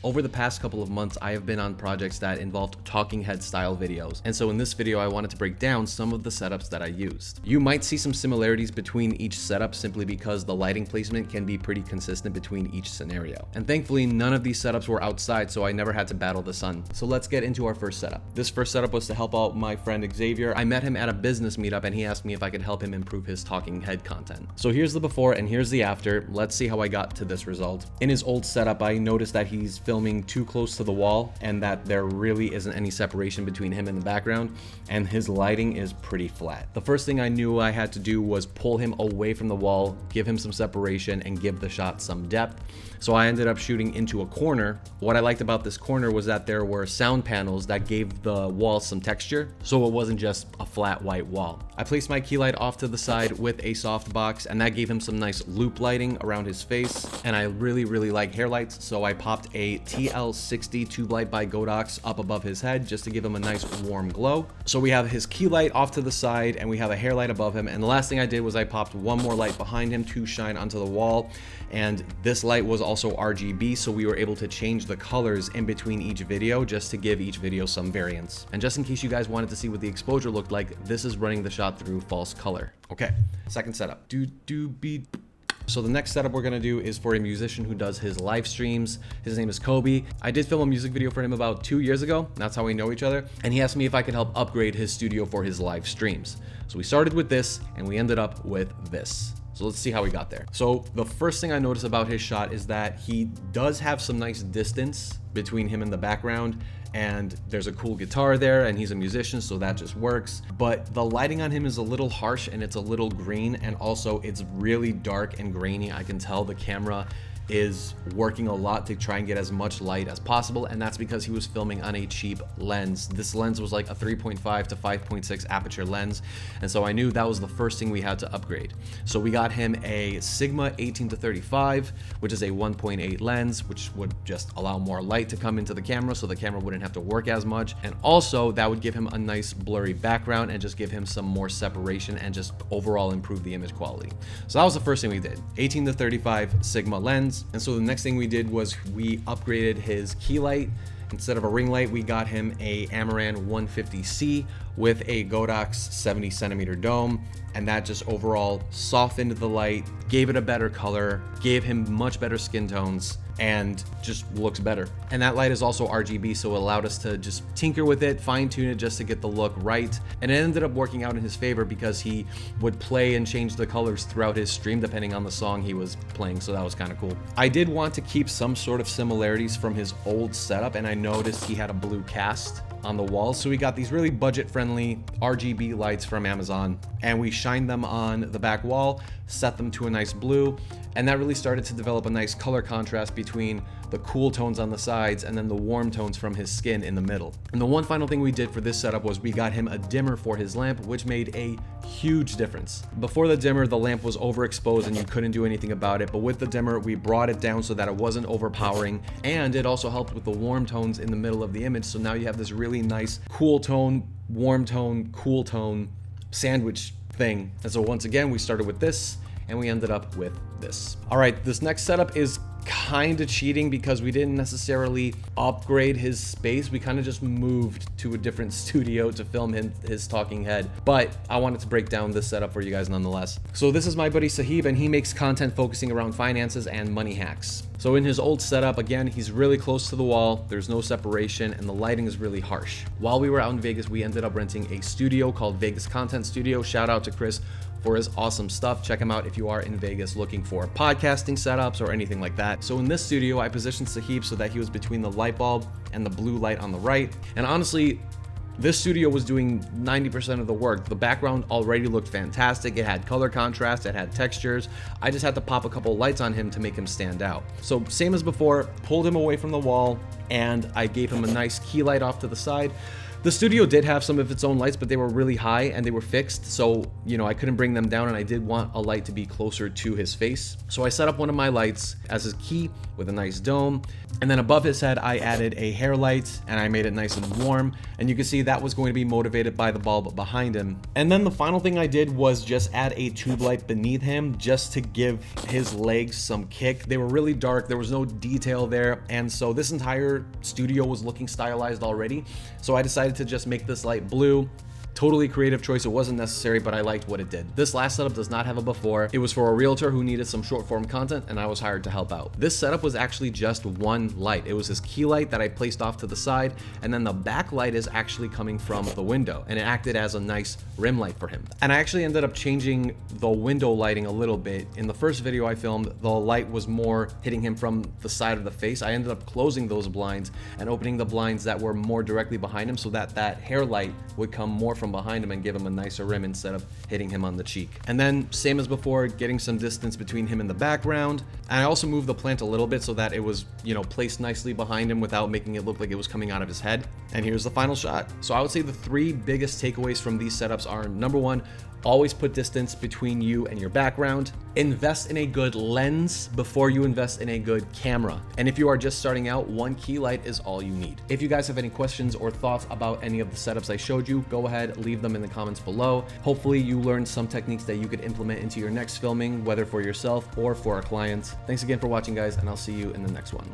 Over the past couple of months, I have been on projects that involved talking head style videos. And so in this video, I wanted to break down some of the setups that I used. You might see some similarities between each setup simply because the lighting placement can be pretty consistent between each scenario. And thankfully, none of these setups were outside, so I never had to battle the sun. So let's get into our first setup. This first setup was to help out my friend Xavier. I met him at a business meetup and he asked me if I could help him improve his talking head content. So here's the before and here's the after. Let's see how I got to this result. In his old setup, I noticed that he's filming too close to the wall and that there really isn't any separation between him and the background, and his lighting is pretty flat. The first thing I knew I had to do was pull him away from the wall, give him some separation, and give the shot some depth. So I ended up shooting into a corner. What I liked about this corner was that there were sound panels that gave the wall some texture, so it wasn't just a flat white wall. I placed my key light off to the side with a softbox, and that gave him some nice loop lighting around his face. And I really like hair lights, so I popped a TL60 tube light by Godox up above his head just to give him a nice warm glow. So we have his key light off to the side and we have a hair light above him. And the last thing I did was I popped one more light behind him to shine onto the wall. And this light was also RGB, so we were able to change the colors in between each video just to give each video some variance. And just in case you guys wanted to see what the exposure looked like, this is running the shot through false color. Okay, second setup. So the next setup we're gonna do is for a musician who does his live streams. His name is Kobe. I did film a music video for him about 2 years ago. That's how we know each other. And he asked me if I could help upgrade his studio for his live streams. So we started with this and we ended up with this. So let's see how we got there. So the first thing I noticed about his shot is that he does have some nice distance between him and the background, and there's a cool guitar there and he's a musician, so that just works. But the lighting on him is a little harsh and it's a little green, and also it's really dark and grainy. I can tell the camera is working a lot to try and get as much light as possible, and that's because he was filming on a cheap lens. This lens was like a 3.5 to 5.6 aperture lens, and so I knew that was the first thing we had to upgrade. So we got him a Sigma 18 to 35, which is a 1.8 lens, which would just allow more light to come into the camera so the camera wouldn't have to work as much, and also that would give him a nice blurry background and just give him some more separation and just overall improve the image quality. So that was the first thing we did, 18 to 35 Sigma lens. And so the next thing we did was we upgraded his key light. Instead of a ring light, we got him a Amaran 150C with a Godox 70 centimeter dome, and that just overall softened the light, gave it a better color, gave him much better skin tones, and just looks better. And that light is also RGB, so it allowed us to just tinker with it, fine tune it just to get the look right. And it ended up working out in his favor because he would play and change the colors throughout his stream depending on the song he was playing, so that was kind of cool. I did want to keep some sort of similarities from his old setup, and I noticed he had a blue cast on the walls, so we got these really budget-friendly RGB lights from Amazon, and we shined them on the back wall, set them to a nice blue, and that really started to develop a nice color contrast between the cool tones on the sides and then the warm tones from his skin in the middle. And the one final thing we did for this setup was we got him a dimmer for his lamp, which made a huge difference. Before the dimmer, the lamp was overexposed and you couldn't do anything about it, but with the dimmer, we brought it down so that it wasn't overpowering, and it also helped with the warm tones in the middle of the image, so now you have this really nice cool tone, warm tone, cool tone sandwich thing. And so once again, we started with this and we ended up with this. All right, this next setup is kind of cheating because we didn't necessarily upgrade his space. We kind of just moved to a different studio to film his talking head, but I wanted to break down this setup for you guys nonetheless. So this is my buddy Sahib, and he makes content focusing around finances and money hacks. So in his old setup, again, he's really close to the wall, there's no separation, and the lighting is really harsh. While we were out in Vegas, we ended up renting a studio called Vegas Content Studio. Shout out to Chris for his awesome stuff. Check him out if you are in Vegas looking for podcasting setups or anything like that. So in this studio, I positioned Sahib so that he was between the light bulb and the blue light on the right. And honestly, this studio was doing 90% of the work. The background already looked fantastic. It had color contrast, it had textures. I just had to pop a couple lights on him to make him stand out. So same as before, pulled him away from the wall, and I gave him a nice key light off to the side The studio did have some of its own lights, but they were really high and they were fixed. So, you know, I couldn't bring them down, and I did want a light to be closer to his face. So I set up one of my lights as his key with a nice dome. And then above his head, I added a hair light and I made it nice and warm. And you can see that was going to be motivated by the bulb behind him. And then the final thing I did was just add a tube light beneath him just to give his legs some kick. They were really dark. There was no detail there. And so this entire studio was looking stylized already. So I decided to just make this light blue. Totally creative choice. It wasn't necessary, but I liked what it did. This last setup does not have a before. It was for a realtor who needed some short form content, and I was hired to help out. This setup was actually just one light. It was his key light that I placed off to the side, and then the back light is actually coming from the window, and it acted as a nice rim light for him. And I actually ended up changing the window lighting a little bit. In the first video I filmed, the light was more hitting him from the side of the face. I ended up closing those blinds and opening the blinds that were more directly behind him so that that hair light would come more from behind him and give him a nicer rim instead of hitting him on the cheek. And then same as before, getting some distance between him and the background. And I also moved the plant a little bit so that it was, you know, placed nicely behind him without making it look like it was coming out of his head. And here's the final shot. So I would say the three biggest takeaways from these setups are: number one, always put distance between you and your background. Invest in a good lens before you invest in a good camera. And if you are just starting out, one key light is all you need. If you guys have any questions or thoughts about any of the setups I showed you, go ahead, leave them in the comments below. Hopefully you learned some techniques that you could implement into your next filming, whether for yourself or for a client. Thanks again for watching, guys, and I'll see you in the next one.